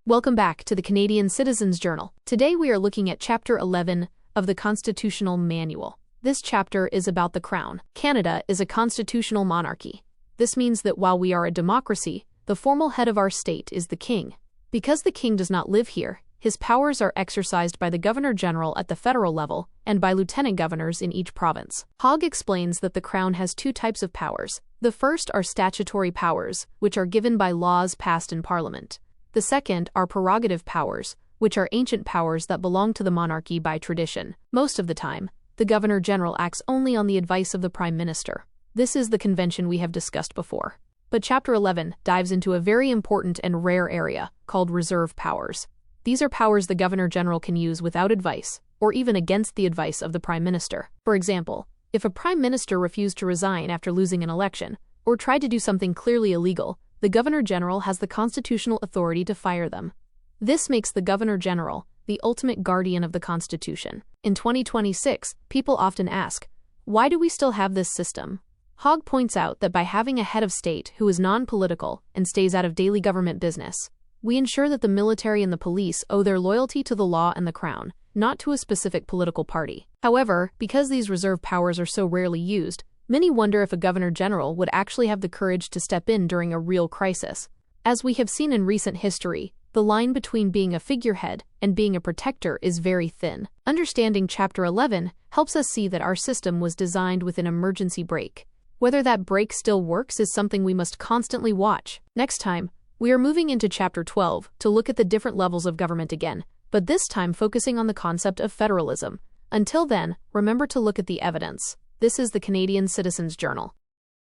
Welcome back to the Canadian Citizens Journal. Today we are looking at Chapter 11 of the Constitutional Manual. This chapter is about the Crown. Canada is a constitutional monarchy. This means that while we are a democracy, the formal head of our state is the King. Because the King does not live here, his powers are exercised by the Governor-General at the federal level and by lieutenant governors in each province. Hogg explains that the Crown has two types of powers. The first are statutory powers, which are given by laws passed in Parliament. The second are prerogative powers, which are ancient powers that belong to the monarchy by tradition. Most of the time, the Governor-General acts only on the advice of the Prime Minister. This is the convention we have discussed before. But Chapter 11 dives into a very important and rare area called reserve powers. These are powers the Governor-General can use without advice, or even against the advice of the Prime Minister. For example, if a Prime Minister refused to resign after losing an election, or tried to do something clearly illegal, the Governor-General has the constitutional authority to fire them. This makes the Governor-General the ultimate guardian of the Constitution. In 2026, people often ask, why do we still have this system? Hogg points out that by having a head of state who is non-political and stays out of daily government business, we ensure that the military and the police owe their loyalty to the law and the Crown, not to a specific political party. However, because these reserve powers are so rarely used, many wonder if a Governor-General would actually have the courage to step in during a real crisis. As we have seen in recent history, the line between being a figurehead and being a protector is very thin. Understanding Chapter 11 helps us see that our system was designed with an emergency brake. Whether that brake still works is something we must constantly watch. Next time, we are moving into Chapter 12 to look at the different levels of government again, but this time focusing on the concept of federalism. Until then, remember to look at the evidence. This is the Canadian Citizens Journal.